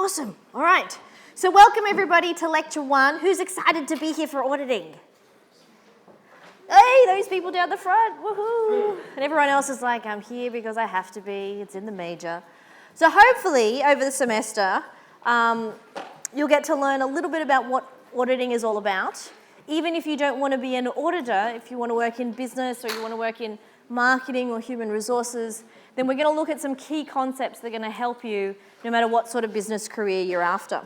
Awesome. All right. So welcome everybody to lecture 1. Who's excited to be here for auditing? Hey, those people down the front. Woohoo. And everyone else is like, I'm here because I have to be. It's in the major. So hopefully over the semester, you'll get to learn a little bit about what auditing is all about. Even if you don't want to be an auditor, if you want to work in business or you want to work in marketing or human resources, then we're going to look at some key concepts that are going to help you no matter what sort of business career you're after.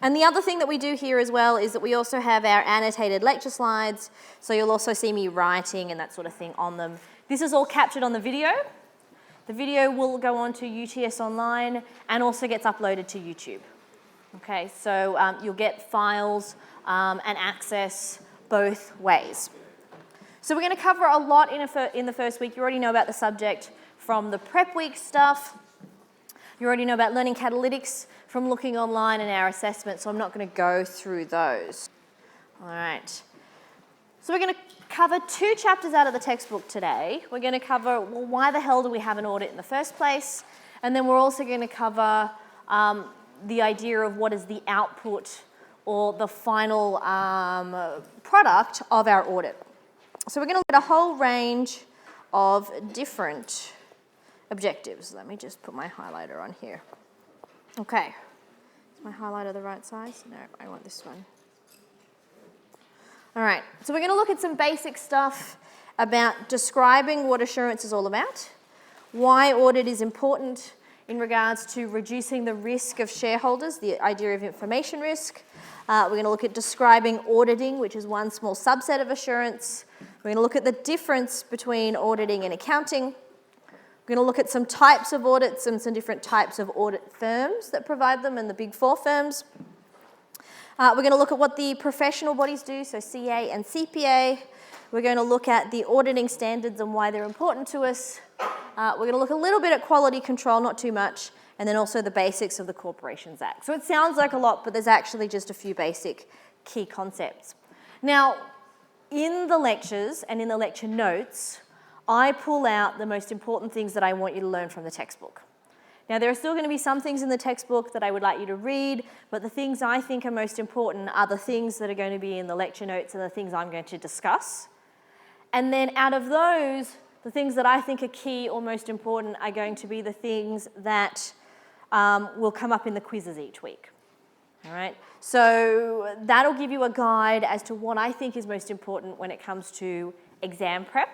And the other thing that we do here as well is that we also have our annotated lecture slides, so you'll also see me writing and that sort of thing on them. This is all captured on the video. The video will go on to UTS Online and also gets uploaded to YouTube. Okay, so you'll get files and access both ways. So we're going to cover a lot in the first week. You already know about the subject from the prep week stuff. You already know about learning catalytics from looking online and our assessment, so I'm not going to go through those. All right. So we're going to cover 2 chapters out of the textbook today. We're going to cover, well, why the hell do we have an audit in the first place? And then we're also going to cover the idea of what is the output or the final product of our audit. So we're going to look at a whole range of different objectives. Let me just put my highlighter on here. Okay. Is my highlighter the right size? No, I want this one. All right. So we're going to look at some basic stuff about describing what assurance is all about, why audit is important in regards to reducing the risk of shareholders, the idea of information risk. We're going to look at describing auditing, which is one small subset of assurance. We're going to look at the difference between auditing and accounting. We're going to look at some types of audits and some different types of audit firms that provide them and the Big 4 firms. We're going to look at what the professional bodies do, so CA and CPA. We're going to look at the auditing standards and why they're important to us. We're going to look a little bit at quality control, not too much, and then also the basics of the Corporations Act. So it sounds like a lot, but there's actually just a few basic key concepts. Now, in the lectures and in the lecture notes, I pull out the most important things that I want you to learn from the textbook. Now, there are still going to be some things in the textbook that I would like you to read, but the things I think are most important are the things that are going to be in the lecture notes and the things I'm going to discuss. And then out of those, the things that I think are key or most important are going to be the things that will come up in the quizzes each week. All right? So that'll give you a guide as to what I think is most important when it comes to exam prep.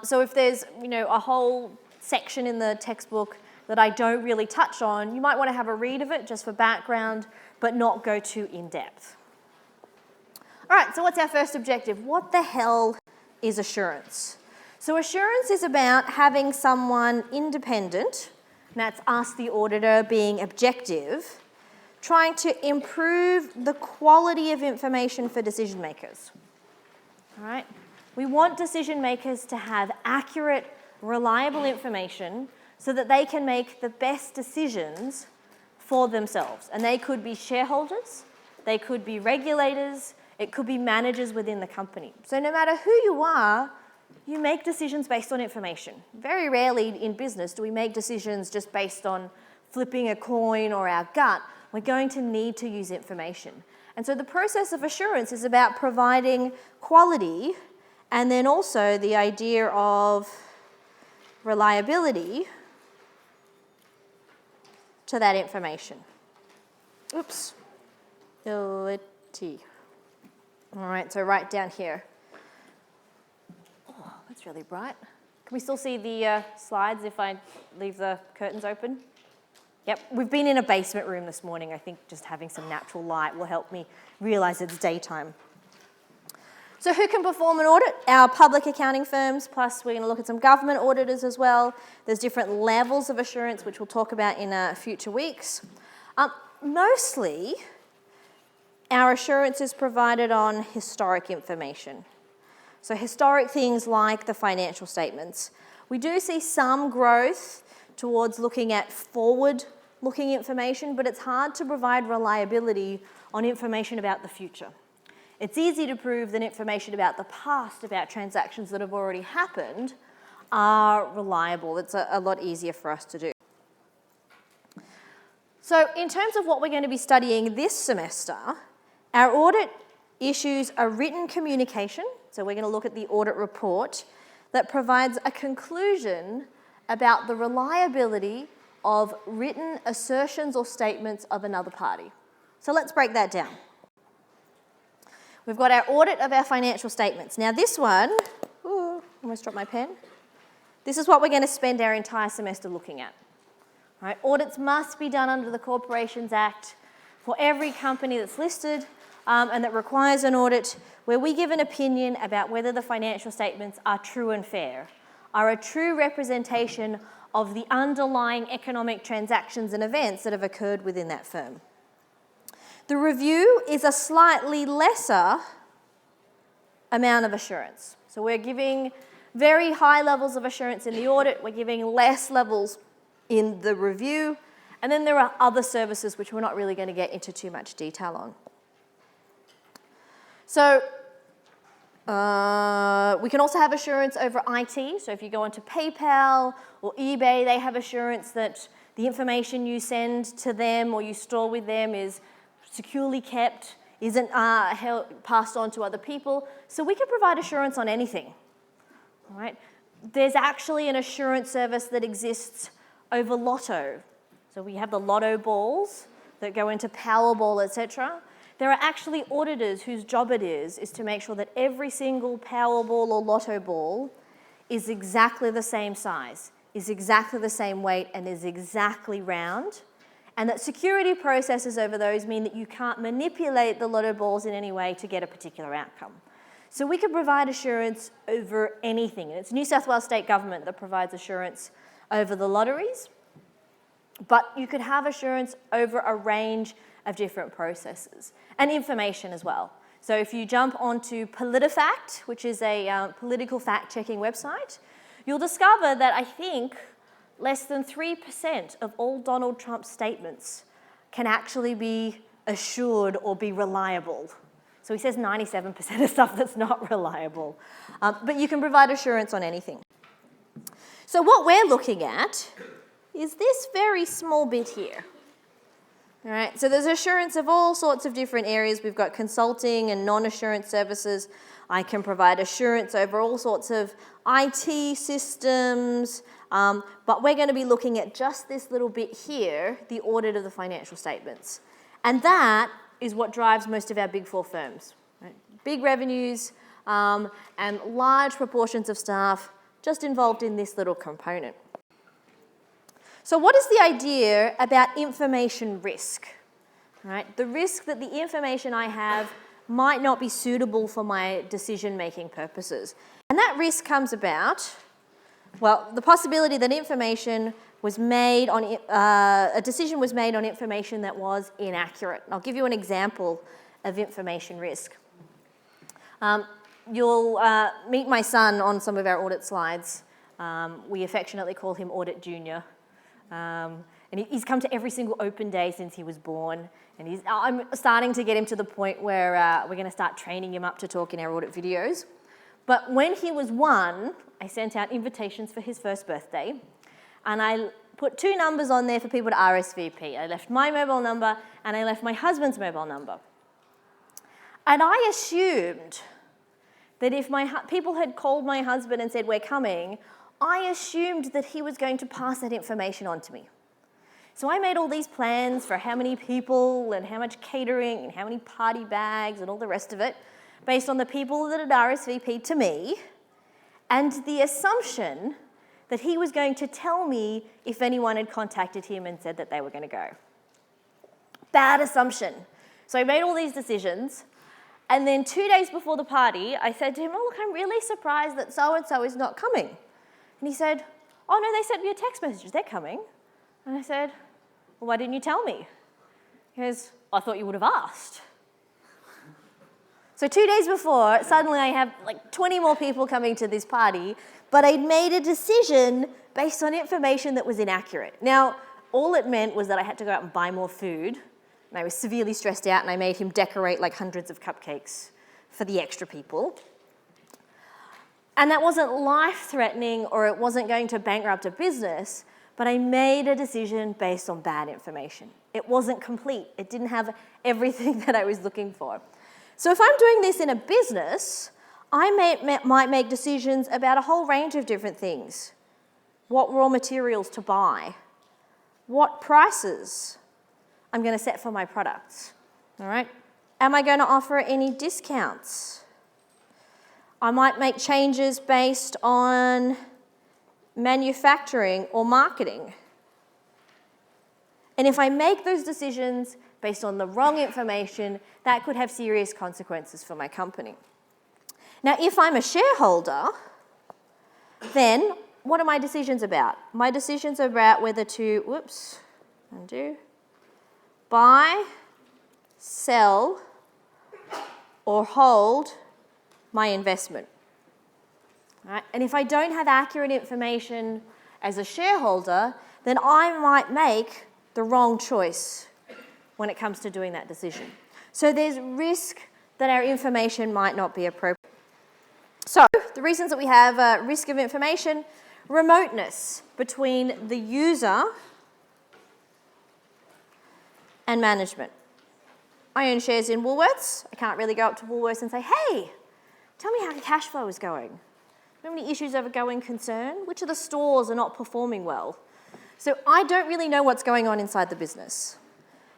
So if there's, a whole section in the textbook that I don't really touch on, you might want to have a read of it just for background, but not go too in-depth. All right, so what's our first objective? What the hell is assurance? So assurance is about having someone independent, and that's us, the auditor, being objective, trying to improve the quality of information for decision makers. All right? We want decision makers to have accurate, reliable information so that they can make the best decisions for themselves. And they could be shareholders, they could be regulators, it could be managers within the company. So no matter who you are, you make decisions based on information. Very rarely in business do we make decisions just based on flipping a coin or our gut. We're going to need to use information. And so the process of assurance is about providing quality and then also the idea of reliability to that information. Oops. Ability. All right, so right down here. Oh, that's really bright. Can we still see the slides if I leave the curtains open? Yep, we've been in a basement room this morning. I think just having some natural light will help me realise it's daytime. So who can perform an audit? Our public accounting firms, plus we're going to look at some government auditors as well. There's different levels of assurance, which we'll talk about in future weeks. Mostly, our assurance is provided on historic information. So historic things like the financial statements. We do see some growth towards looking at forward-looking information, but it's hard to provide reliability on information about the future. It's easy to prove that information about the past, about transactions that have already happened, are reliable. It's a lot easier for us to do. So in terms of what we're going to be studying this semester, our audit issues a written communication. So we're going to look at the audit report that provides a conclusion about the reliability of written assertions or statements of another party. So let's break that down. We've got our audit of our financial statements. Now this one, almost dropped my pen. This is what we're going to spend our entire semester looking at. Right? Audits must be done under the Corporations Act for every company that's listed and that requires an audit, where we give an opinion about whether the financial statements are true and fair, are a true representation of the underlying economic transactions and events that have occurred within that firm. The review is a slightly lesser amount of assurance. So we're giving very high levels of assurance in the audit, we're giving less levels in the review, and then there are other services which we're not really going to get into too much detail on. So we can also have assurance over IT. So if you go onto PayPal or eBay, they have assurance that the information you send to them or you store with them is securely kept, isn't passed on to other people. So we can provide assurance on anything. All right? There's actually an assurance service that exists over lotto. So we have the lotto balls that go into Powerball, etc. There are actually auditors whose job it is to make sure that every single Powerball or lotto ball is exactly the same size, is exactly the same weight, and is exactly round. And that security processes over those mean that you can't manipulate the lotto balls in any way to get a particular outcome. So we can provide assurance over anything. And it's New South Wales State Government that provides assurance over the lotteries. But you could have assurance over a range of different processes and information as well. So if you jump onto PolitiFact, which is a political fact-checking website, you'll discover that I think less than 3% of all Donald Trump's statements can actually be assured or be reliable. So he says 97% of stuff that's not reliable. But you can provide assurance on anything. So what we're looking at is this very small bit here. All right, so there's assurance of all sorts of different areas. We've got consulting and non-assurance services. I can provide assurance over all sorts of IT systems, but we're going to be looking at just this little bit here, the audit of the financial statements. And that is what drives most of our Big Four firms. Right? Big revenues and large proportions of staff just involved in this little component. So what is the idea about information risk? Right? The risk that the information I have might not be suitable for my decision-making purposes. And that risk comes about, well, the possibility that information was made on, a decision was made on information that was inaccurate. And I'll give you an example of information risk. You'll meet my son on some of our audit slides. We affectionately call him Audit Junior. And he's come to every single open day since he was born. And I'm starting to get him to the point where we're going to start training him up to talk in our audit videos. But when he was 1, I sent out invitations for his first birthday. And I put 2 numbers on there for people to RSVP. I left my mobile number and I left my husband's mobile number. And I assumed that if people had called my husband and said, "We're coming," I assumed that he was going to pass that information on to me. So I made all these plans for how many people and how much catering and how many party bags and all the rest of it based on the people that had RSVP'd to me and the assumption that he was going to tell me if anyone had contacted him and said that they were going to go. Bad assumption. So I made all these decisions, and then 2 days before the party, I said to him, "Oh, look, I'm really surprised that so-and-so is not coming." And he said, "Oh, no, they sent me a text message. They're coming." And I said, "Well, why didn't you tell me?" He goes, "I thought you would have asked." So 2 days before, suddenly I have like 20 more people coming to this party, but I'd made a decision based on information that was inaccurate. Now, all it meant was that I had to go out and buy more food, and I was severely stressed out, and I made him decorate like hundreds of cupcakes for the extra people. And that wasn't life-threatening or it wasn't going to bankrupt a business, but I made a decision based on bad information. It wasn't complete. It didn't have everything that I was looking for. So if I'm doing this in a business, I might make decisions about a whole range of different things. What raw materials to buy, what prices I'm going to set for my products, all right? Am I going to offer any discounts? I might make changes based on manufacturing or marketing. And if I make those decisions based on the wrong information, that could have serious consequences for my company. Now, if I'm a shareholder, then what are my decisions about? My decisions are about whether to, buy, sell, or hold my investment. Right? And if I don't have accurate information as a shareholder, then I might make the wrong choice when it comes to doing that decision. So there's risk that our information might not be appropriate. So the reasons that we have risk of information: remoteness between the user and management. I own shares in Woolworths. I can't really go up to Woolworths and say, hey, tell me how the cash flow is going. Do you have any issues over going concern? Which of the stores are not performing well? So I don't really know what's going on inside the business.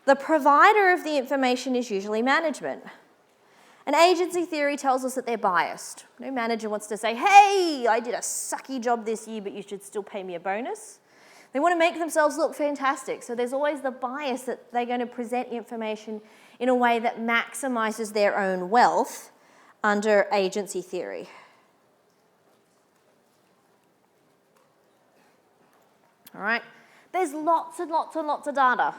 The provider of the information is usually management. And agency theory tells us that they're biased. No manager wants to say, hey, I did a sucky job this year, but you should still pay me a bonus. They want to make themselves look fantastic. So there's always the bias that they're going to present information in a way that maximizes their own wealth under agency theory. All right, there's lots and lots and lots of data.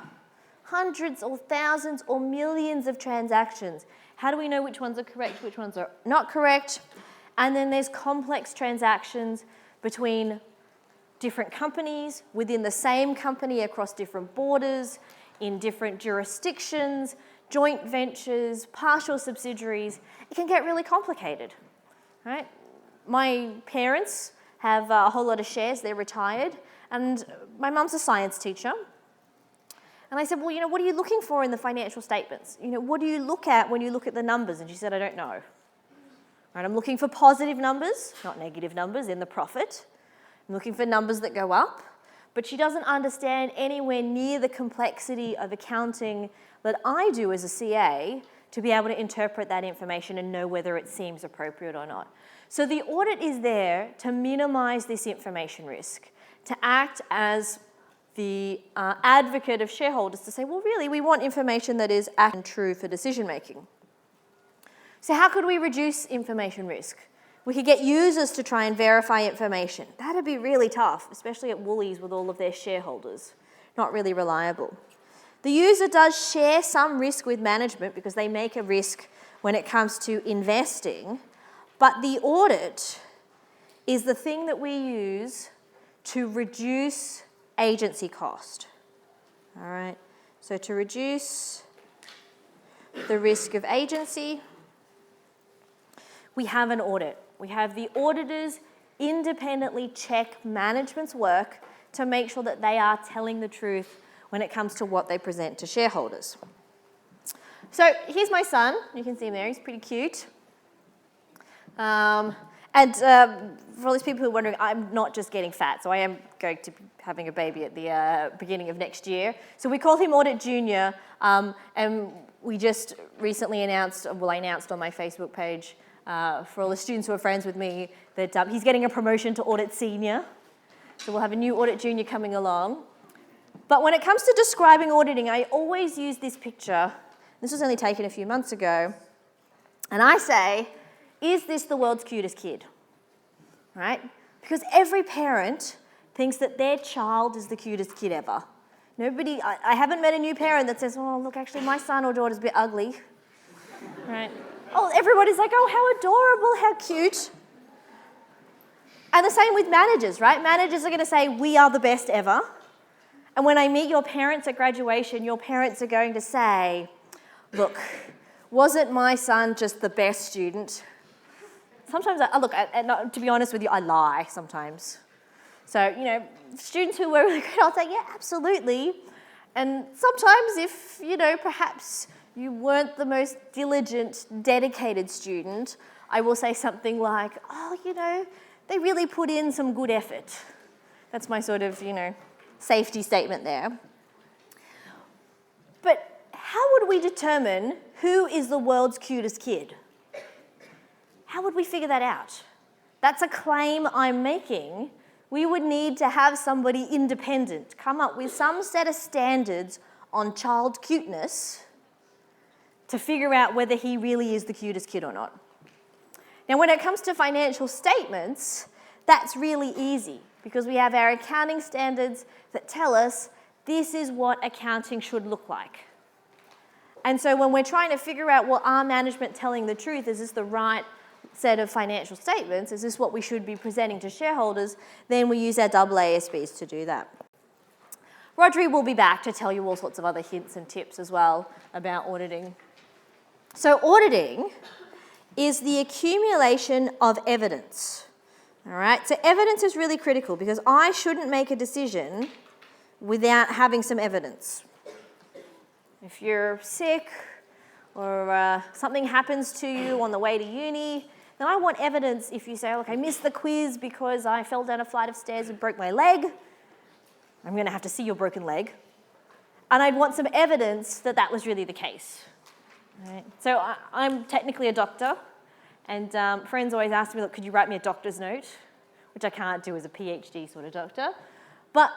Hundreds or thousands or millions of transactions. How do we know which ones are correct, which ones are not correct? And then there's complex transactions between different companies, within the same company, across different borders, in different jurisdictions, joint ventures, partial subsidiaries. It can get really complicated, right? My parents have a whole lot of shares. They're retired. And my mum's a science teacher. And I said, well, what are you looking for in the financial statements? What do you look at when you look at the numbers? And she said, I don't know. Right, I'm looking for positive numbers, not negative numbers, in the profit. I'm looking for numbers that go up. But she doesn't understand anywhere near the complexity of accounting that I do as a CA to be able to interpret that information and know whether it seems appropriate or not. So the audit is there to minimize this information risk, to act as the advocate of shareholders to say, well, really, we want information that is accurate and true for decision making. So how could we reduce information risk? We could get users to try and verify information. That'd be really tough, especially at Woolies with all of their shareholders. Not really reliable. The user does share some risk with management because they make a risk when it comes to investing, but the audit is the thing that we use to reduce agency cost. All right, so to reduce the risk of agency, we have an audit. We have the auditors independently check management's work to make sure that they are telling the truth when it comes to what they present to shareholders. So here's my son. You can see him there. He's pretty cute. And for all these people who are wondering, I'm not just getting fat, so I am going to be having a baby at the beginning of next year. So we call him Audit Junior, and we just recently announced, well, I announced on my Facebook page for all the students who are friends with me that he's getting a promotion to Audit Senior. So we'll have a new Audit Junior coming along. But when it comes to describing auditing, I always use this picture. This was only taken a few months ago. And I say, is this the world's cutest kid? Right? Because every parent thinks that their child is the cutest kid ever. I haven't met a new parent that says, oh, look, actually, my son or daughter's a bit ugly. Right? Oh, everybody's like, oh, how adorable, how cute. And the same with managers, right? Managers are going to say, we are the best ever. And when I meet your parents at graduation, your parents are going to say, look, wasn't my son just the best student? Sometimes, to be honest with you, I lie sometimes. So, students who were really good, I'll say, yeah, absolutely. And sometimes if, perhaps you weren't the most diligent, dedicated student, I will say something like, oh, they really put in some good effort. That's my sort of, safety statement there. But how would we determine who is the world's cutest kid? How would we figure that out? That's a claim I'm making. We would need to have somebody independent come up with some set of standards on child cuteness to figure out whether he really is the cutest kid or not. Now, when it comes to financial statements, that's really easy because we have our accounting standards that tell us this is what accounting should look like. And so when we're trying to figure out, well, are management telling the truth? Is this the right set of financial statements? Is this what we should be presenting to shareholders? Then we use our AASBs to do that. Rodri will be back to tell you all sorts of other hints and tips as well about auditing. So auditing is the accumulation of evidence. All right, so evidence is really critical because I shouldn't make a decision without having some evidence. If you're sick or something happens to you on the way to uni, then I want evidence. If you say, look, I missed the quiz because I fell down a flight of stairs and broke my leg, I'm going to have to see your broken leg. And I'd want some evidence that that was really the case. Right. So I'm technically a doctor, and friends always ask me, look, could you write me a doctor's note? Which I can't do as a PhD sort of doctor. But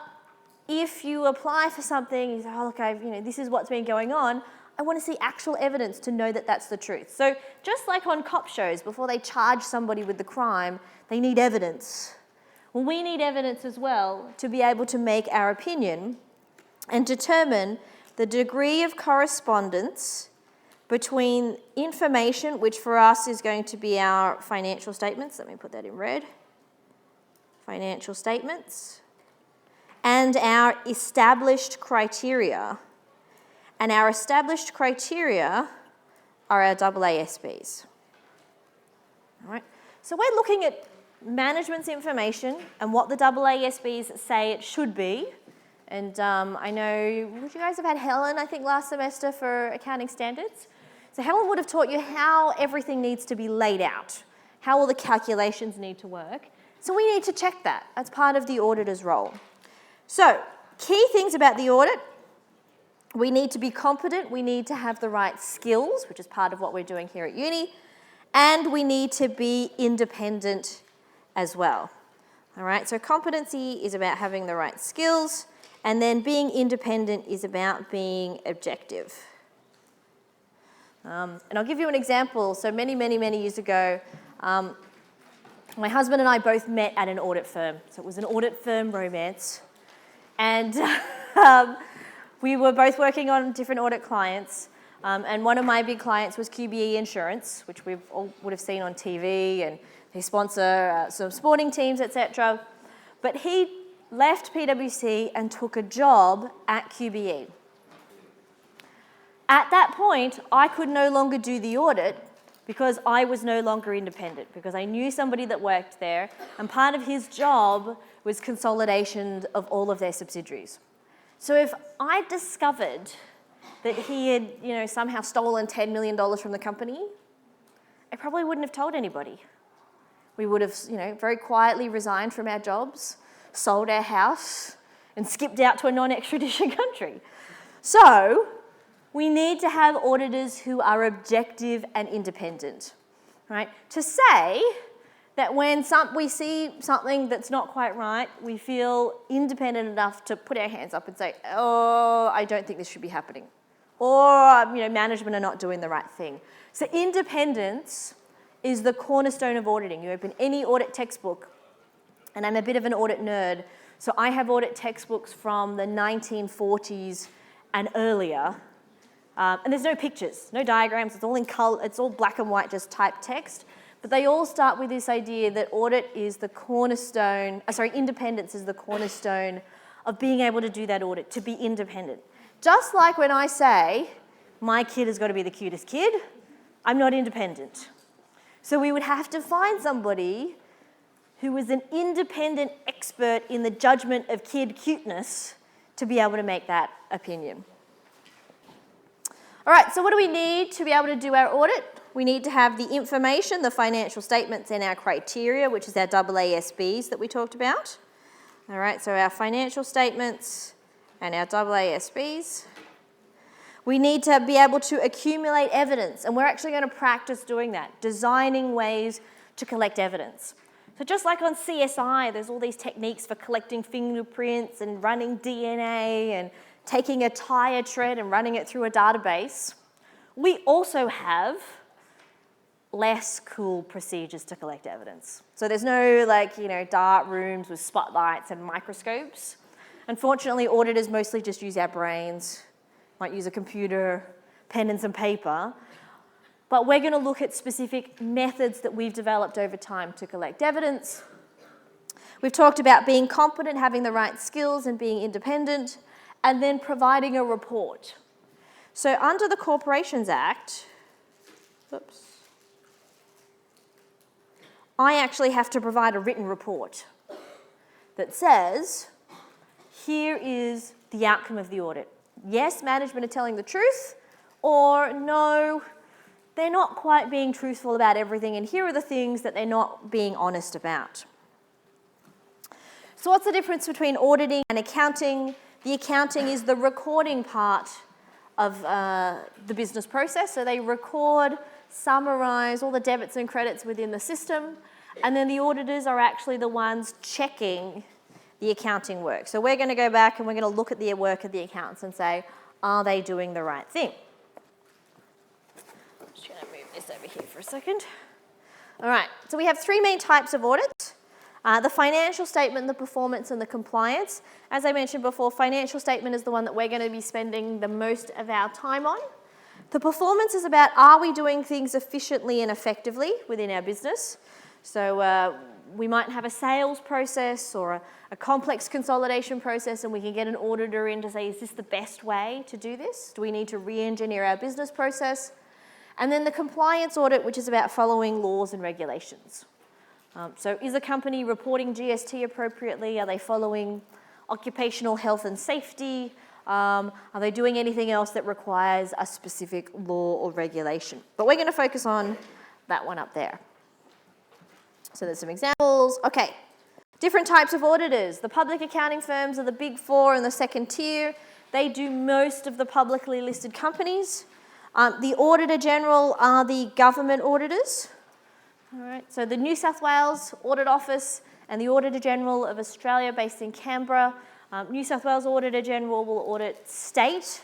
if you apply for something, you say, oh, look, this is what's been going on, I want to see actual evidence to know that that's the truth. So just like on cop shows, before they charge somebody with the crime, they need evidence. Well, we need evidence as well to be able to make our opinion and determine the degree of correspondence between information, which for us is going to be our financial statements. Let me put that in red. Financial statements. And our established criteria. And our established criteria are our AASBs. All right. So we're looking at management's information and what the AASBs say it should be. And I know, would you guys have had Helen, I think, last semester for accounting standards? So Helen would have taught you how everything needs to be laid out, how all the calculations need to work. So we need to check that. That's part of the auditor's role. So key things about the audit. We need to be competent. We need to have the right skills, which is part of what we're doing here at uni. And we need to be independent as well. All right, so competency is about having the right skills, and then being independent is about being objective. And I'll give you an example. So many years ago, my husband and I both met at an audit firm. So it was an audit firm romance. And we were both working on different audit clients. And one of my big clients was QBE Insurance, which we all would have seen on TV, and they sponsor some sporting teams, etc. But he left PwC and took a job at QBE. At that point, I could no longer do the audit because I was no longer independent, because I knew somebody that worked there, and part of his job was consolidation of all of their subsidiaries. So if I discovered that he had, somehow stolen $10 million from the company, I probably wouldn't have told anybody. We would have, very quietly resigned from our jobs, sold our house, and skipped out to a non-extradition country. So we need to have auditors who are objective and independent, right? To say that when we see something that's not quite right, we feel independent enough to put our hands up and say, oh, I don't think this should be happening. Or, management are not doing the right thing. So independence is the cornerstone of auditing. You open any audit textbook, and I'm a bit of an audit nerd, so I have audit textbooks from the 1940s and earlier, and there's no pictures, no diagrams, it's all in color, it's all black and white, just typed text, but they all start with this idea that audit is the cornerstone, independence is the cornerstone of being able to do that audit, to be independent. Just like when I say, my kid has got to be the cutest kid, I'm not independent. So we would have to find somebody who is an independent expert in the judgment of kid cuteness to be able to make that opinion. All right, so what do we need to be able to do our audit? We need to have the information, the financial statements, and our criteria, which is our AASBs that we talked about. All right, so our financial statements and our AASBs. We need to be able to accumulate evidence, and we're actually going to practice doing that, designing ways to collect evidence. So just like on CSI, there's all these techniques for collecting fingerprints and running DNA and taking a tire tread and running it through a database. We also have less cool procedures to collect evidence. So there's no dark rooms with spotlights and microscopes. Unfortunately, auditors mostly just use our brains, might use a computer, pen and some paper. But we're going to look at specific methods that we've developed over time to collect evidence. We've talked about being competent, having the right skills and being independent, and then providing a report. So under the Corporations Act, I actually have to provide a written report that says, here is the outcome of the audit. Yes, management are telling the truth, or no, they're not quite being truthful about everything, and here are the things that they're not being honest about. So what's the difference between auditing and accounting? The accounting is the recording part of the business process. So they record, summarise all the debits and credits within the system, and then the auditors are actually the ones checking the accounting work. So we're going to go back and we're going to look at the work of the accountants and say, are they doing the right thing? I'm just going to move this over here for a second. All right, so we have three main types of audits. The financial statement, the performance, and the compliance. As I mentioned before, financial statement is the one that we're going to be spending the most of our time on. The performance is about, are we doing things efficiently and effectively within our business? So we might have a sales process or a complex consolidation process, and we can get an auditor in to say, is this the best way to do this? Do we need to re-engineer our business process? And then the compliance audit, which is about following laws and regulations. So is a company reporting GST appropriately? Are they following occupational health and safety? Are they doing anything else that requires a specific law or regulation? But we're going to focus on that one up there. So there's some examples. Okay, different types of auditors. The public accounting firms are the big four in the second tier. They do most of the publicly listed companies. The Auditor General are the government auditors. All right, so the New South Wales Audit Office and the Auditor General of Australia, based in Canberra. New South Wales Auditor General will audit state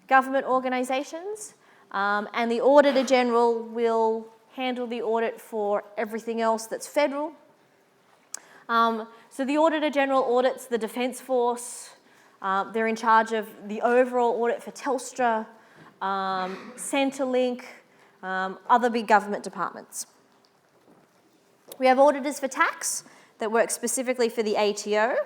government organisations, and the Auditor General will handle the audit for everything else that's federal. So the Auditor General audits the Defence Force. They're in charge of the overall audit for Telstra, Centrelink, other big government departments. We have auditors for tax that work specifically for the ATO.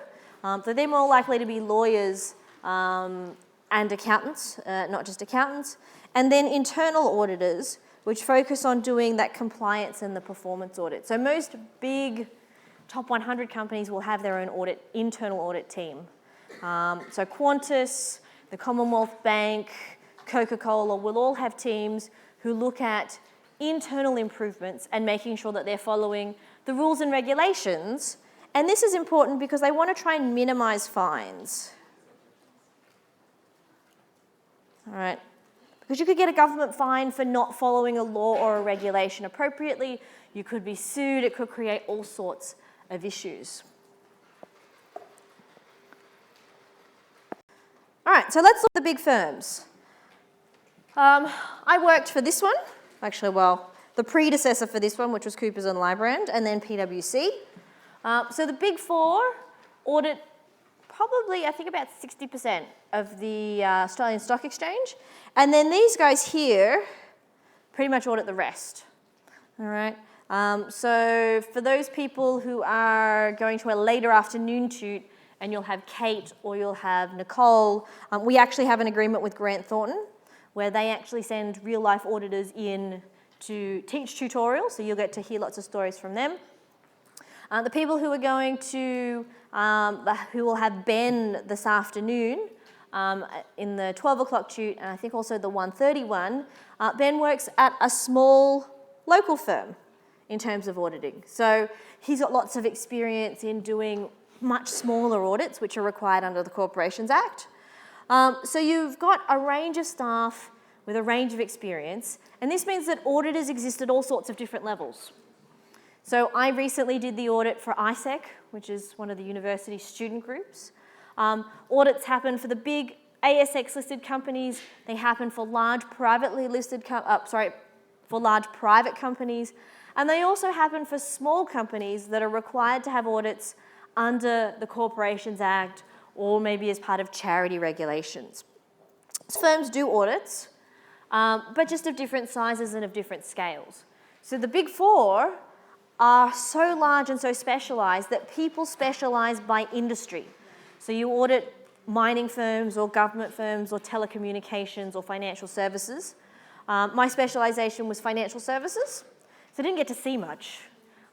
So they're more likely to be lawyers and accountants, not just accountants. And then internal auditors, which focus on doing that compliance and the performance audit. So most big top 100 companies will have their own internal audit team. So Qantas, the Commonwealth Bank, Coca-Cola will all have teams who look at internal improvements and making sure that they're following the rules and regulations. And this is important because they want to try and minimise fines. All right. Because you could get a government fine for not following a law or a regulation appropriately. You could be sued. It could create all sorts of issues. All right, so let's look at the big firms. I worked for this one. Actually, well, the predecessor for this one, which was Coopers & Lybrand, and then PwC. So the big four audit probably, I think, about 60% of the Australian Stock Exchange. And then these guys here pretty much audit the rest. All right. So for those people who are going to a later afternoon shoot, and you'll have Kate or you'll have Nicole, we actually have an agreement with Grant Thornton where they actually send real-life auditors in to teach tutorials, so you'll get to hear lots of stories from them. The people who are going to, who will have Ben this afternoon in the 12 o'clock tute, and I think also the 1:30 one, Ben works at a small local firm in terms of auditing. So he's got lots of experience in doing much smaller audits, which are required under the Corporations Act. So you've got a range of staff with a range of experience, and this means that auditors exist at all sorts of different levels. So I recently did the audit for ISEC, which is one of the university student groups. Audits happen for the big ASX-listed companies. They happen for large privately listed, for large private companies, and they also happen for small companies that are required to have audits under the Corporations Act or maybe as part of charity regulations. Firms do audits, but just of different sizes and of different scales. So the Big Four are so large and so specialised that people specialise by industry. So you audit mining firms or government firms or telecommunications or financial services. My specialisation was financial services, so I didn't get to see much.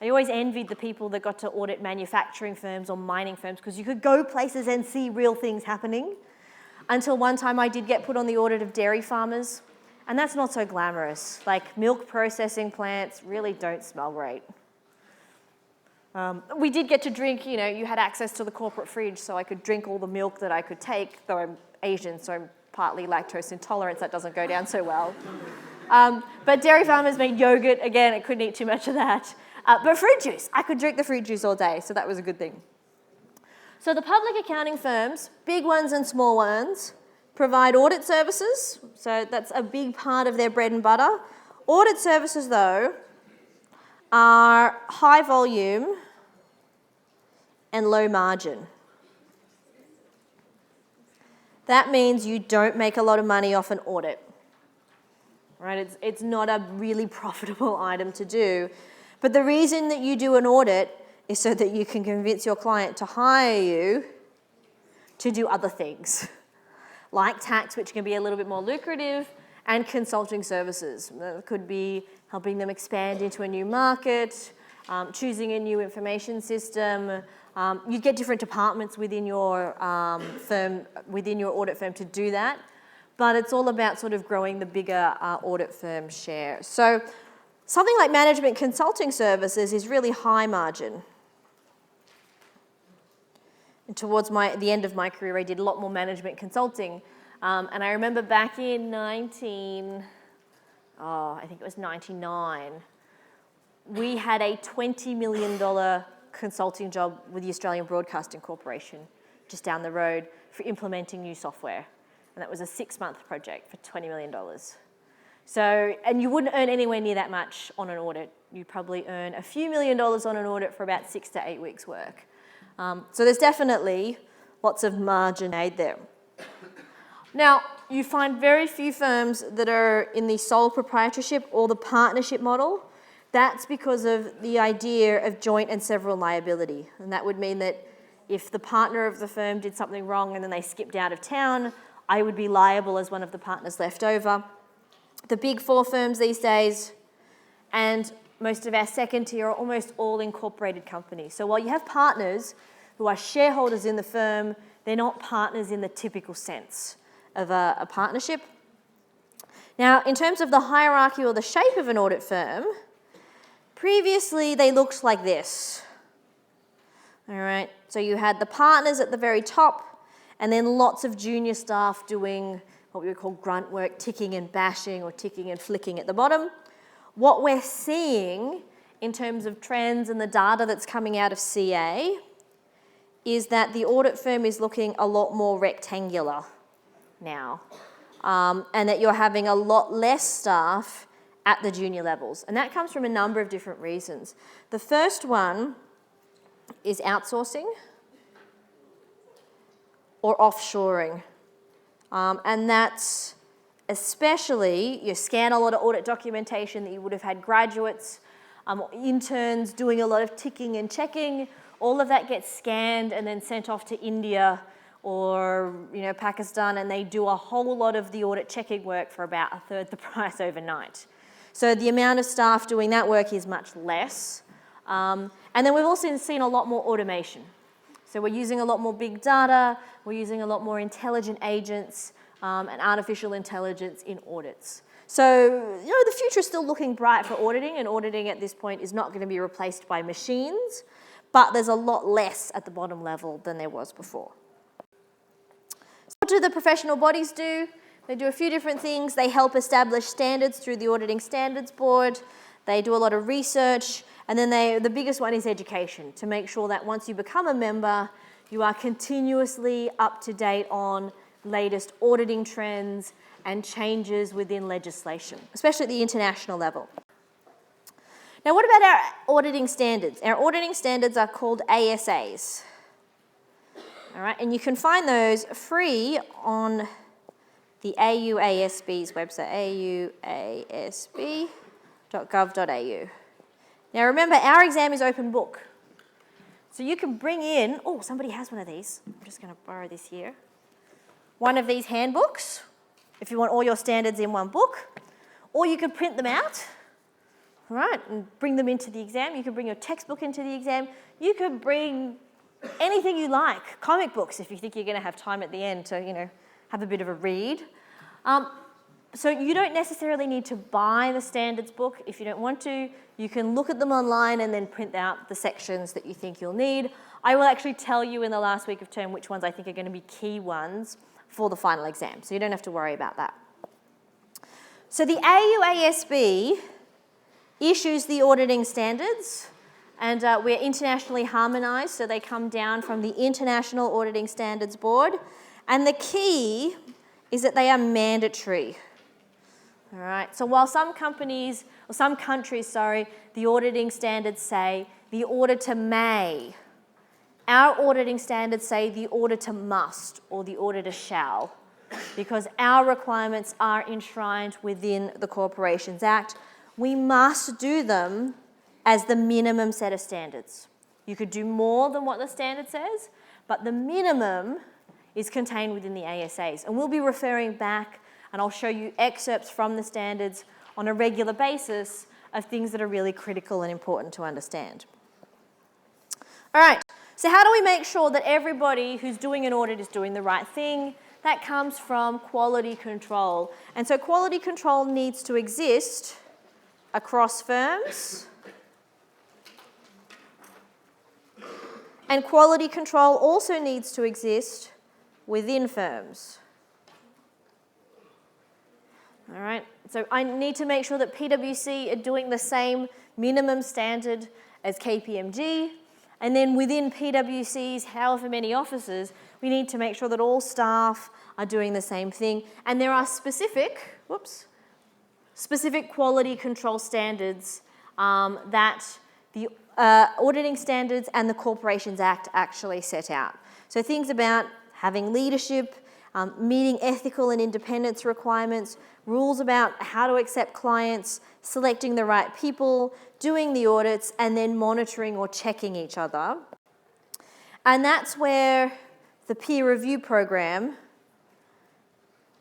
I always envied the people that got to audit manufacturing firms or mining firms because you could go places and see real things happening. Until one time I did get put on the audit of dairy farmers, and that's not so glamorous. Like milk processing plants really don't smell great. We did get to drink, you had access to the corporate fridge, so I could drink all the milk that I could take, though I'm Asian, so I'm partly lactose intolerant, so that doesn't go down so well. But dairy farmers made yogurt. Again, I couldn't eat too much of that. But fruit juice, I could drink the fruit juice all day, so that was a good thing. So the public accounting firms, big ones and small ones, provide audit services, so that's a big part of their bread and butter. Audit services, though, are high volume and low margin. That means you don't make a lot of money off an audit, right? It's not a really profitable item to do. But the reason that you do an audit is so that you can convince your client to hire you to do other things, like tax, which can be a little bit more lucrative, and consulting services. That could be helping them expand into a new market, choosing a new information system. You get different departments within your firm, within your audit firm to do that, but it's all about sort of growing the bigger audit firm share. So something like management consulting services is really high margin. And towards the end of my career, I did a lot more management consulting. And I remember back in 99, we had a $20 million consulting job with the Australian Broadcasting Corporation just down the road for implementing new software. And that was a 6-month project for $20 million. So, and you wouldn't earn anywhere near that much on an audit. You'd probably earn a few $1 million on an audit for about 6 to 8 weeks' work. So there's definitely lots of margin made there. Now, you find very few firms that are in the sole proprietorship or the partnership model. That's because of the idea of joint and several liability. And that would mean that if the partner of the firm did something wrong and then they skipped out of town, I would be liable as one of the partners left over. The Big Four firms these days and most of our second tier are almost all incorporated companies. So while you have partners who are shareholders in the firm, they're not partners in the typical sense of a partnership. Now, in terms of the hierarchy or the shape of an audit firm, previously they looked like this. All right, so you had the partners at the very top and then lots of junior staff doing what we would call grunt work, ticking and bashing or ticking and flicking at the bottom. What we're seeing in terms of trends and the data that's coming out of CA is that the audit firm is looking a lot more rectangular now, and that you're having a lot less staff at the junior levels. And that comes from a number of different reasons. The first one is outsourcing or offshoring. And that's especially, you scan a lot of audit documentation that you would have had graduates, interns doing a lot of ticking and checking. All of that gets scanned and then sent off to India or Pakistan, and they do a whole lot of the audit checking work for about 1/3 the price overnight. So the amount of staff doing that work is much less. And And then we've also seen a lot more automation. So we're using a lot more big data, we're using a lot more intelligent agents and artificial intelligence in audits. So, the future is still looking bright for auditing, and auditing at this point is not going to be replaced by machines, but there's a lot less at the bottom level than there was before. So what do the professional bodies do? They do a few different things. They help establish standards through the Auditing Standards Board. They do a lot of research, and then the biggest one is education, to make sure that once you become a member, you are continuously up to date on latest auditing trends and changes within legislation, especially at the international level. Now, what about our auditing standards? Our auditing standards are called ASAs. All right, and you can find those free on the AUASB's website, auasb.gov.au. Now remember, our exam is open book. So you can bring in, somebody has one of these. I'm just going to borrow this here. One of these handbooks, if you want all your standards in one book, or you could print them out, right, and bring them into the exam. You could bring your textbook into the exam. You could bring anything you like, comic books if you think you're going to have time at the end to, have a bit of a read. So you don't necessarily need to buy the standards book if you don't want to. You can look at them online and then print out the sections that you think you'll need. I will actually tell you in the last week of term which ones I think are going to be key ones for the final exam, so you don't have to worry about that. So the AUASB issues the auditing standards, and we're internationally harmonised, so they come down from the International Auditing Standards Board, and the key is that they are mandatory. All right, so while some countries, the auditing standards say the auditor may, our auditing standards say the auditor must or the auditor shall, because our requirements are enshrined within the Corporations Act. We must do them as the minimum set of standards. You could do more than what the standard says, but the minimum is contained within the ASAs. And we'll be referring back, and I'll show you excerpts from the standards on a regular basis of things that are really critical and important to understand. All right, so how do we make sure that everybody who's doing an audit is doing the right thing? That comes from quality control. And so quality control needs to exist across firms. And quality control also needs to exist within firms. All right, so I need to make sure that PwC are doing the same minimum standard as KPMG, and then within PwC's however many offices, we need to make sure that all staff are doing the same thing, and there are specific quality control standards that the Auditing Standards and the Corporations Act actually set out. So things about having leadership, meeting ethical and independence requirements, rules about how to accept clients, selecting the right people, doing the audits, and then monitoring or checking each other. And that's where the peer review program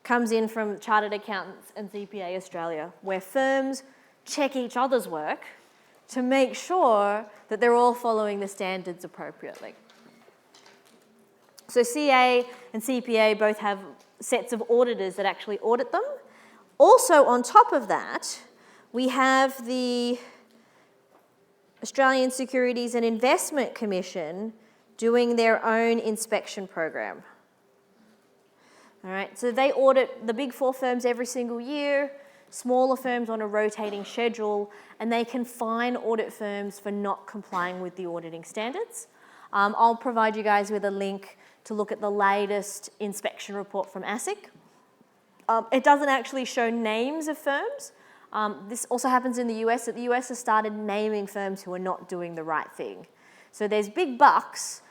comes in from Chartered Accountants and CPA Australia, where firms check each other's work to make sure that they're all following the standards appropriately. So CA and CPA both have sets of auditors that actually audit them. Also, on top of that, we have the Australian Securities and Investment Commission doing their own inspection program. All right, so they audit the big four firms every single year, smaller firms on a rotating schedule, and they can fine audit firms for not complying with the auditing standards. I'll provide you guys with a link to look at the latest inspection report from ASIC. It doesn't actually show names of firms. This also happens in the US, that the US has started naming firms who are not doing the right thing. So there's big bucks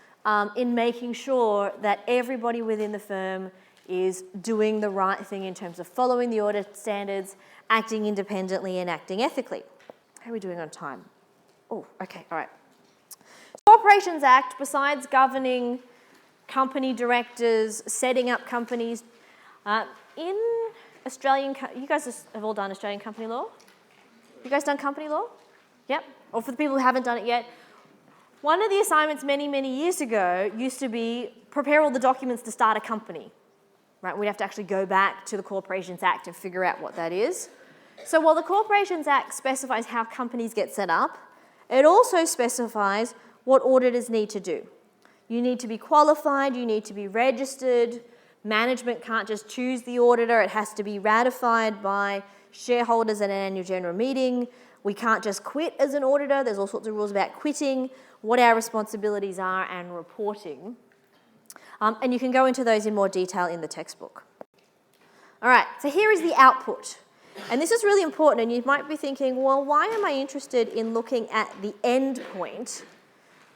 in making sure that everybody within the firm is doing the right thing in terms of following the audit standards, acting independently and acting ethically. How are we doing on time? Oh, okay, all right. Corporations Act, besides governing company directors, setting up companies, in Australian, you guys have all done Australian company law? You guys done company law? Yep. Or for the people who haven't done it yet, One of the assignments many, many years ago used to be prepare all the documents to start a company. Right? We'd have to actually go back to the Corporations Act and figure out what that is. So while the Corporations Act specifies how companies get set up, it also specifies what auditors need to do. You need to be qualified, you need to be registered, management can't just choose the auditor, it has to be ratified by shareholders at an annual general meeting. We can't just quit as an auditor, there's all sorts of rules about quitting, what our responsibilities are and reporting. And you can go into those in more detail in the textbook. All right, so here is the output. And this is really important, and you might be thinking, well, why am I interested in looking at the end point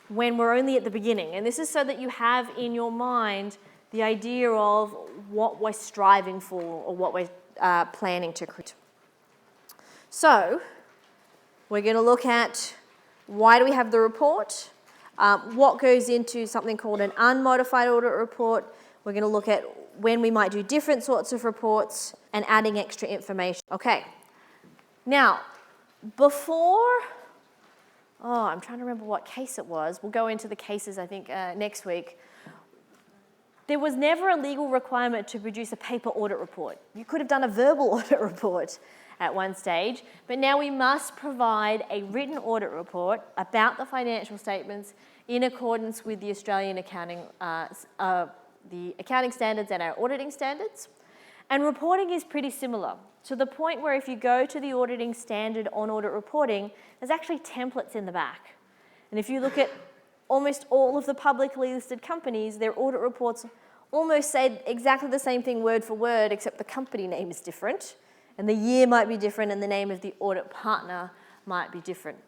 when we're only at the beginning? And this is so that you have in your mind the idea of what we're striving for or what we're planning to create. So we're going to look at why do we have the report, what goes into something called an unmodified audit report. We're going to look at when we might do different sorts of reports and adding extra information. Okay, now I'm trying to remember what case it was. We'll go into the cases, I think, next week. There was never a legal requirement to produce a paper audit report. You could have done a verbal audit report at one stage, but now we must provide a written audit report about the financial statements in accordance with the Australian accounting standards and our auditing standards. And reporting is pretty similar, to the point where if you go to the auditing standard on audit reporting, there's actually templates in the back. And if you look at almost all of the publicly listed companies, their audit reports almost say exactly the same thing word for word, except the company name is different, and the year might be different, and the name of the audit partner might be different.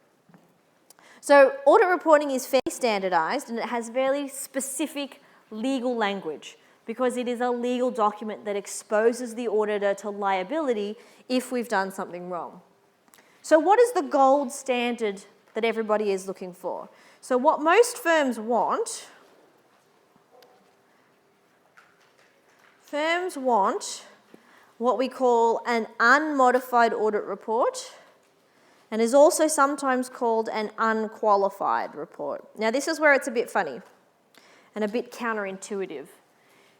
So audit reporting is fairly standardised, and it has very specific legal language because it is a legal document that exposes the auditor to liability if we've done something wrong. So what is the gold standard that everybody is looking for? So what most firms want what we call an unmodified audit report, and is also sometimes called an unqualified report. Now this is where it's a bit funny and a bit counterintuitive.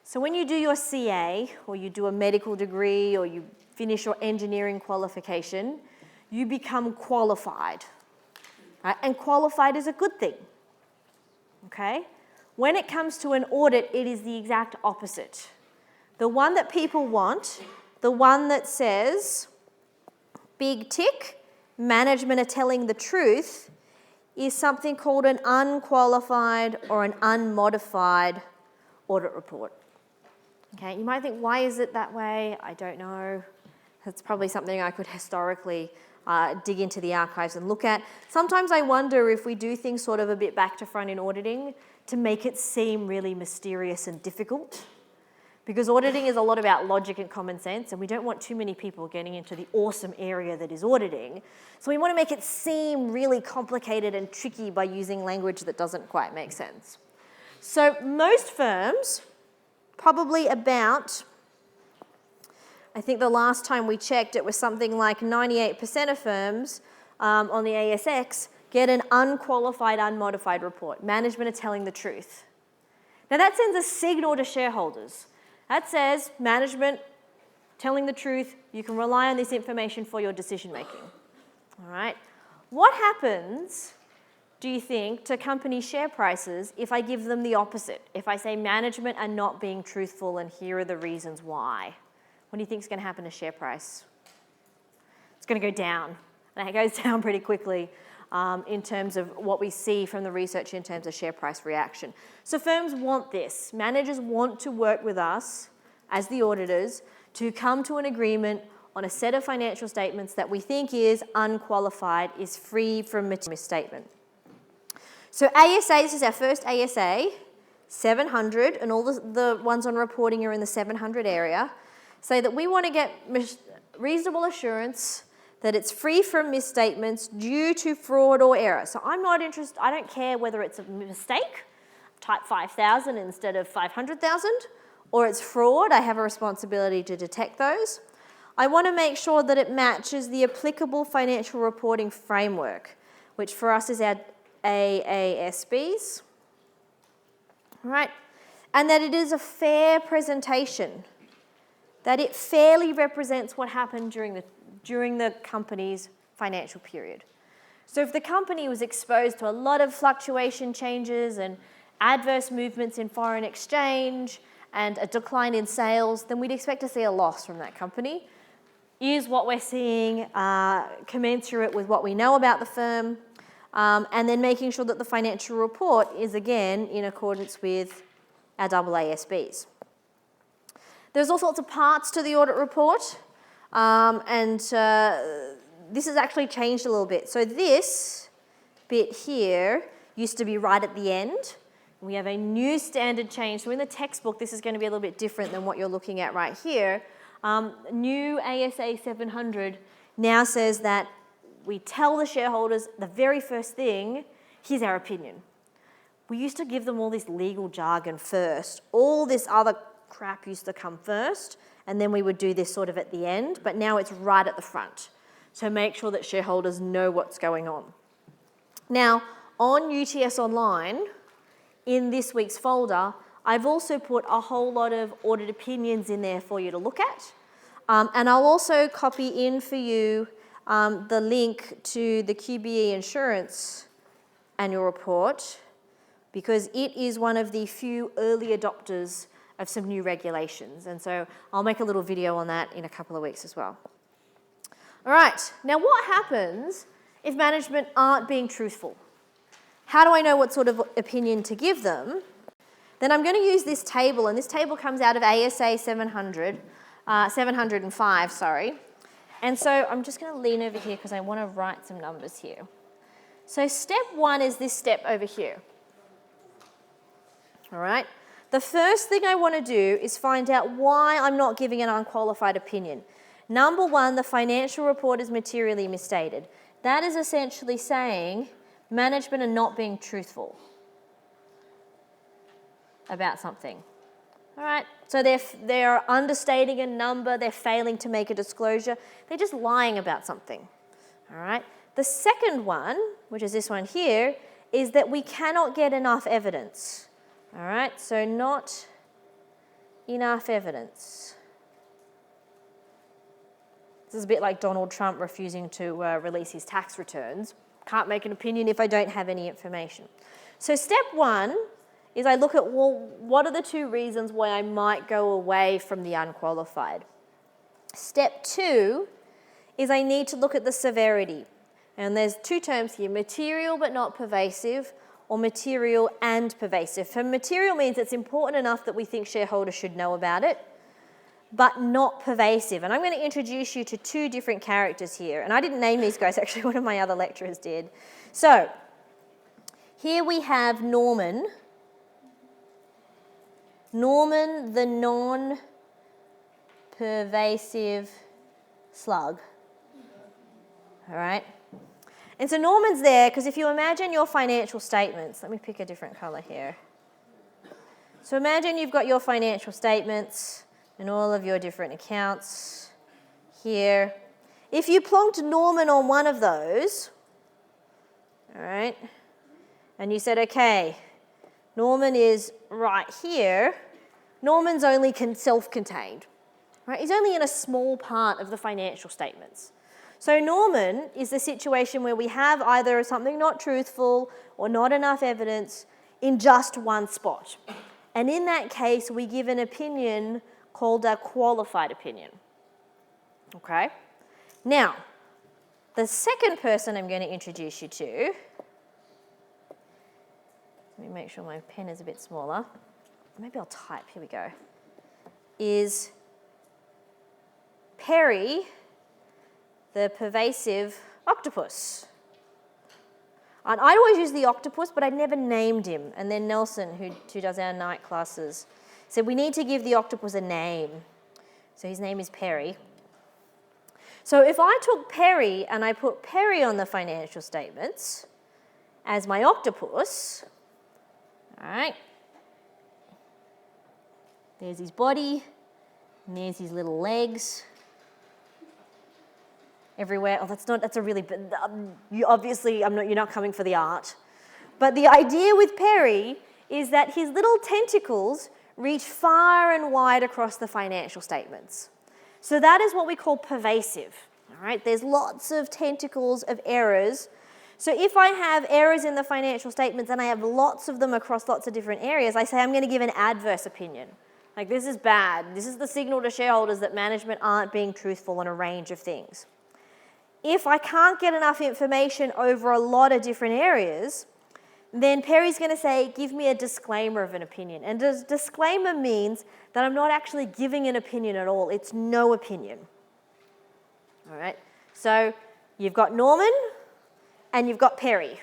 So when you do your CA, or you do a medical degree, or you finish your engineering qualification, you become qualified. Right? And qualified is a good thing. Okay? When it comes to an audit, it is the exact opposite. The one that people want, the one that says, big tick, management are telling the truth, is something called an unqualified or an unmodified audit report. Okay, you might think, why is it that way? I don't know. That's probably something I could historically dig into the archives and look at. Sometimes I wonder if we do things sort of a bit back to front in auditing to make it seem really mysterious and difficult. Because auditing is a lot about logic and common sense, and we don't want too many people getting into the awesome area that is auditing. So we want to make it seem really complicated and tricky by using language that doesn't quite make sense. So most firms, probably about, I think the last time we checked, it was something like 98% of firms on the ASX get an unqualified, unmodified report. Management are telling the truth. Now that sends a signal to shareholders. That says, management telling the truth, you can rely on this information for your decision making. All right? What happens, do you think, to company share prices if I give them the opposite? If I say management are not being truthful and here are the reasons why? What do you think is going to happen to share price? It's going to go down. And it goes down pretty quickly in terms of what we see from the research in terms of share price reaction. So firms want this. Managers want to work with us as the auditors to come to an agreement on a set of financial statements that we think is unqualified, is free from misstatement. So ASA, this is our first ASA, 700, and all the ones on reporting are in the 700 area, say that we want to get reasonable assurance that it's free from misstatements due to fraud or error. So I'm not interested, I don't care whether it's a mistake, type 5,000 instead of 500,000, or it's fraud, I have a responsibility to detect those. I want to make sure that it matches the applicable financial reporting framework, which for us is our AASBs, right? And that it is a fair presentation, that it fairly represents what happened during the company's financial period. So if the company was exposed to a lot of fluctuation changes and adverse movements in foreign exchange and a decline in sales, then we'd expect to see a loss from that company. Is what we're seeing commensurate with what we know about the firm? And then making sure that the financial report is, again, in accordance with our AASBs. There's all sorts of parts to the audit report, and this has actually changed a little bit. So this bit here used to be right at the end. We have a new standard change. So in the textbook, this is going to be a little bit different than what you're looking at right here. New ASA 700 now says that we tell the shareholders the very first thing, here's our opinion. We used to give them all this legal jargon first. All this other crap used to come first, and then we would do this sort of at the end, but now it's right at the front. So make sure that shareholders know what's going on. Now, on UTS Online, in this week's folder, I've also put a whole lot of audit opinions in there for you to look at. And I'll also copy in for you the link to the QBE Insurance annual report, because it is one of the few early adopters of some new regulations. And so I'll make a little video on that in a couple of weeks as well. All right, now what happens if management aren't being truthful? How do I know what sort of opinion to give them? Then I'm going to use this table, and this table comes out of ASA 705, sorry. And so I'm just going to lean over here because I want to write some numbers here. So step 1 is this step over here. All right. The first thing I want to do is find out why I'm not giving an unqualified opinion. Number 1, the financial report is materially misstated. That is essentially saying management are not being truthful about something. All right, so they're understating a number, they're failing to make a disclosure, they're just lying about something. All right, the second one, which is this one here, is that we cannot get enough evidence. All right, so not enough evidence. This is a bit like Donald Trump refusing to release his tax returns. Can't make an opinion if I don't have any information. So step 1 is I look at, well, what are the 2 reasons why I might go away from the unqualified? Step 2 is I need to look at the severity. And there's 2 terms here, material but not pervasive, or material and pervasive. So material means it's important enough that we think shareholders should know about it, but not pervasive. And I'm going to introduce you to 2 different characters here. And I didn't name these guys, actually one of my other lecturers did. So here we have Norman. Norman, the non-pervasive slug. All right? And so Norman's there because if you imagine your financial statements, let me pick a different colour here. So imagine you've got your financial statements and all of your different accounts here. If you plonked Norman on one of those, all right, and you said, okay, Norman is right here, Norman's only self-contained, right? He's only in a small part of the financial statements. So Norman is the situation where we have either something not truthful or not enough evidence in just one spot. And in that case, we give an opinion called a qualified opinion. Okay? Now, the second person I'm going to introduce you to, let me make sure my pen is a bit smaller. Maybe I'll type, here we go, is Perry, the pervasive octopus. And I'd always use the octopus, but I'd never named him. And then Nelson, who does our night classes, said we need to give the octopus a name. So his name is Perry. So if I took Perry and I put Perry on the financial statements as my octopus, all right, there's his body, and there's his little legs everywhere. Oh, that's a really, you obviously, you're not coming for the art. But the idea with Perry is that his little tentacles reach far and wide across the financial statements. So that is what we call pervasive. All right, there's lots of tentacles of errors. So if I have errors in the financial statements and I have lots of them across lots of different areas, I say I'm going to give an adverse opinion. Like, this is bad. This is the signal to shareholders that management aren't being truthful on a range of things. If I can't get enough information over a lot of different areas, then Perry's going to say, give me a disclaimer of an opinion. And a disclaimer means that I'm not actually giving an opinion at all. It's no opinion. All right? So you've got Norman and you've got Perry.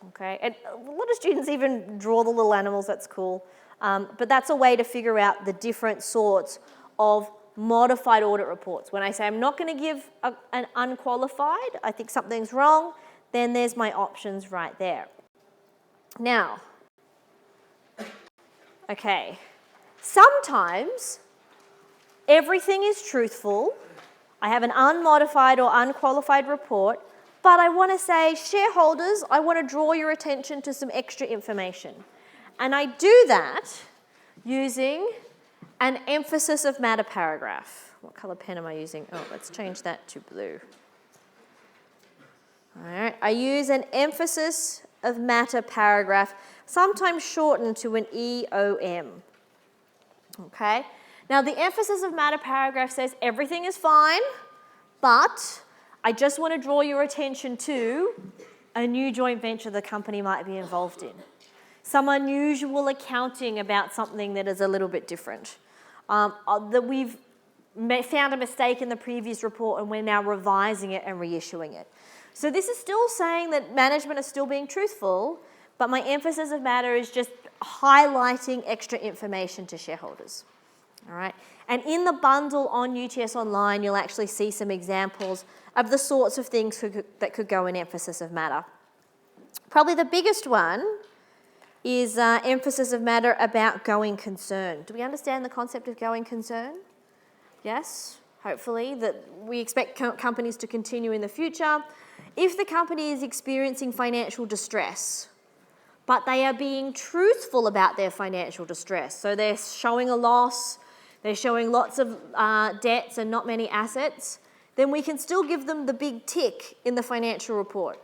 Okay? And a lot of students even draw the little animals. That's cool. But that's a way to figure out the different sorts of modified audit reports. When I say I'm not going to give an unqualified, I think something's wrong, then there's my options right there. Now, okay, sometimes everything is truthful. I have an unmodified or unqualified report, but I want to say, shareholders, I want to draw your attention to some extra information. And I do that using an emphasis of matter paragraph. What colour pen am I using? Oh, let's change that to blue. All right, I use an emphasis of matter paragraph, sometimes shortened to an EOM. Okay, now the emphasis of matter paragraph says everything is fine, but I just want to draw your attention to a new joint venture the company might be involved in. Some unusual accounting about something that is a little bit different. That we've found a mistake in the previous report and we're now revising it and reissuing it. So this is still saying that management is still being truthful, but my emphasis of matter is just highlighting extra information to shareholders. All right? And in the bundle on UTS Online, you'll actually see some examples of the sorts of things that could go in emphasis of matter. Probably the biggest one is emphasis of matter about going concern. Do we understand the concept of going concern? Yes, hopefully, that we expect companies to continue in the future. If the company is experiencing financial distress, but they are being truthful about their financial distress, so they're showing a loss, they're showing lots of debts and not many assets, then we can still give them the big tick in the financial report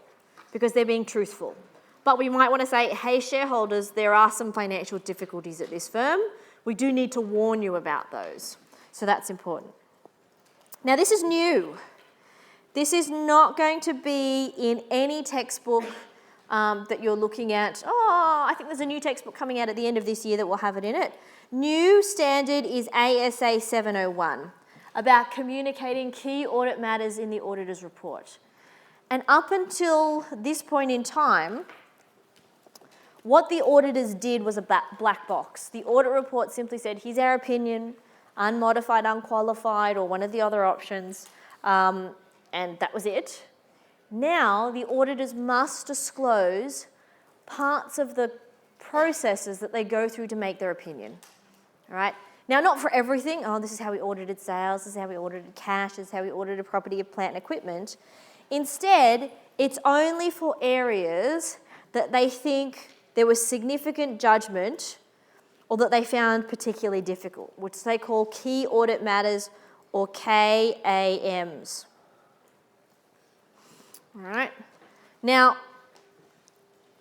because they're being truthful. But we might want to say, hey, shareholders, there are some financial difficulties at this firm. We do need to warn you about those. So that's important. Now, this is new. This is not going to be in any textbook that you're looking at. Oh, I think there's a new textbook coming out at the end of this year that will have it in it. New standard is ASA 701, about communicating key audit matters in the auditor's report. And up until this point in time, what the auditors did was a black box. The audit report simply said, here's our opinion, unmodified, unqualified, or one of the other options, and that was it. Now, the auditors must disclose parts of the processes that they go through to make their opinion. All right? Now, not for everything. Oh, this is how we audited sales, this is how we audited cash, this is how we audited property, plant, and equipment. Instead, it's only for areas that they think there was significant judgment or that they found particularly difficult, which they call key audit matters or KAMs. All right. Now,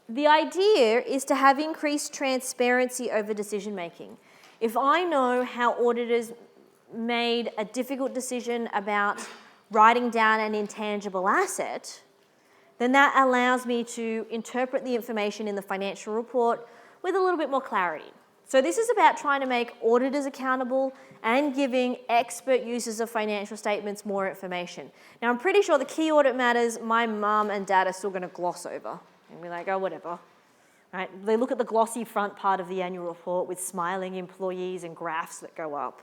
the idea is to have increased transparency over decision making. If I know how auditors made a difficult decision about writing down an intangible asset, then that allows me to interpret the information in the financial report with a little bit more clarity. So this is about trying to make auditors accountable and giving expert users of financial statements more information. Now, I'm pretty sure the key audit matters, my mum and dad are still going to gloss over and be like, oh, whatever. Right? They look at the glossy front part of the annual report with smiling employees and graphs that go up.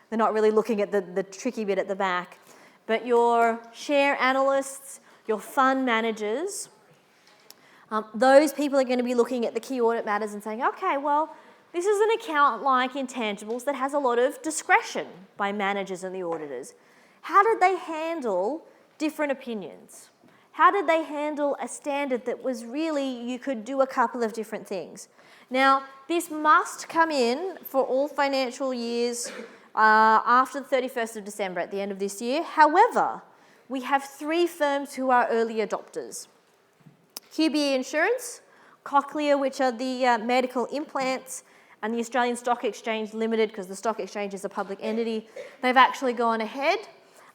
They're not really looking at the tricky bit at the back. But your share analysts, your fund managers, those people are going to be looking at the key audit matters and saying, okay, well, this is an account like intangibles that has a lot of discretion by managers and the auditors. How did they handle different opinions? How did they handle a standard that was really, you could do a couple of different things? Now, this must come in for all financial years after the 31st of December at the end of this year. However, we have 3 firms who are early adopters. QBE Insurance, Cochlear, which are the medical implants, and the Australian Stock Exchange Limited, because the Stock Exchange is a public entity. They've actually gone ahead.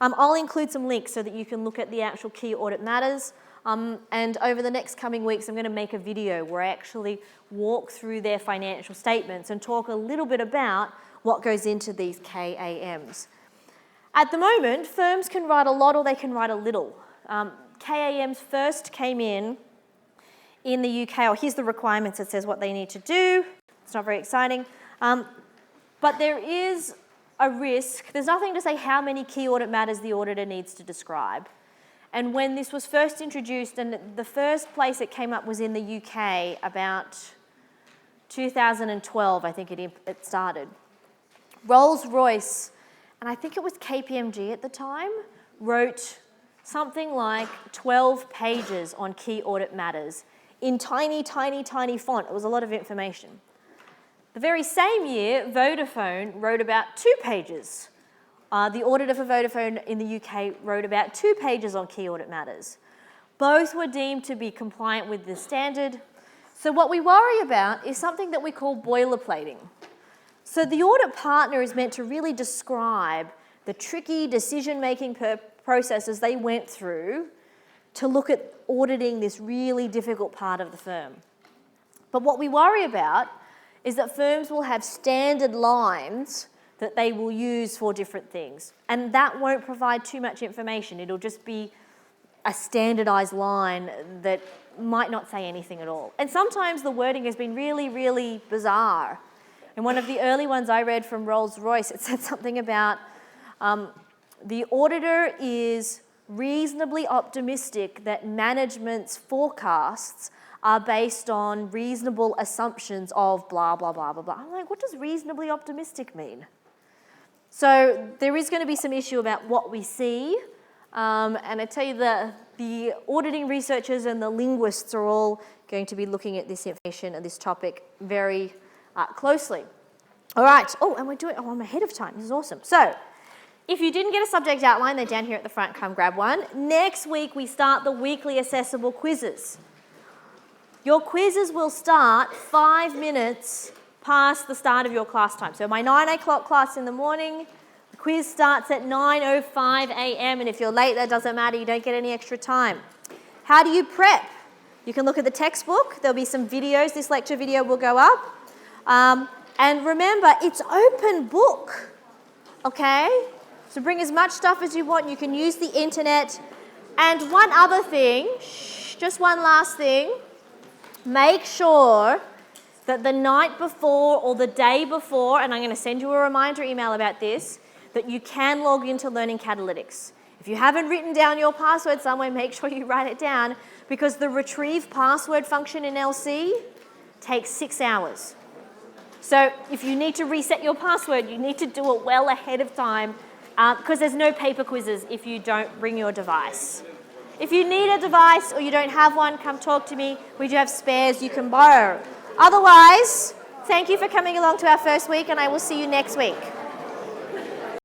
I'll include some links so that you can look at the actual key audit matters. And over the next coming weeks, I'm going to make a video where I actually walk through their financial statements and talk a little bit about what goes into these KAMs. At the moment, firms can write a lot or they can write a little. KAMs first came in the UK, or here's the requirements, it says what they need to do. It's not very exciting. But there is a risk. There's nothing to say how many key audit matters the auditor needs to describe. And when this was first introduced, and the first place it came up was in the UK about 2012, I think it started. Rolls-Royce, and I think it was KPMG at the time, wrote something like 12 pages on key audit matters in tiny, tiny, tiny font. It was a lot of information. The very same year, Vodafone wrote about 2 pages. The auditor for Vodafone in the UK wrote about 2 pages on key audit matters. Both were deemed to be compliant with the standard. So what we worry about is something that we call boilerplating. So the audit partner is meant to really describe the tricky decision-making processes they went through to look at auditing this really difficult part of the firm. But what we worry about is that firms will have standard lines that they will use for different things. And that won't provide too much information. It'll just be a standardized line that might not say anything at all. And sometimes the wording has been really, really bizarre. In one of the early ones I read from Rolls-Royce, it said something about the auditor is reasonably optimistic that management's forecasts are based on reasonable assumptions of blah, blah, blah, blah, blah. I'm like, what does reasonably optimistic mean? So there is going to be some issue about what we see. And I tell you, the auditing researchers and the linguists are all going to be looking at this information and this topic very closely. All right. Oh, and I'm ahead of time. This is awesome. So if you didn't get a subject outline, they're down here at the front. Come grab one. Next week, we start the weekly assessable quizzes. Your quizzes will start 5 minutes past the start of your class time. So my 9 o'clock class in the morning, the quiz starts at 9:05 a.m. And if you're late, that doesn't matter. You don't get any extra time. How do you prep? You can look at the textbook. There'll be some videos. This lecture video will go up. And remember, it's open book, okay? So bring as much stuff as you want. You can use the internet. And one other thing, just one last thing. Make sure that the night before or the day before, and I'm going to send you a reminder email about this, that you can log into Learning Catalytics. If you haven't written down your password somewhere, make sure you write it down, because the retrieve password function in LC takes 6 hours. So if you need to reset your password, you need to do it well ahead of time, because there's no paper quizzes if you don't bring your device. If you need a device or you don't have one, come talk to me. We do have spares you can borrow. Otherwise, thank you for coming along to our first week, and I will see you next week.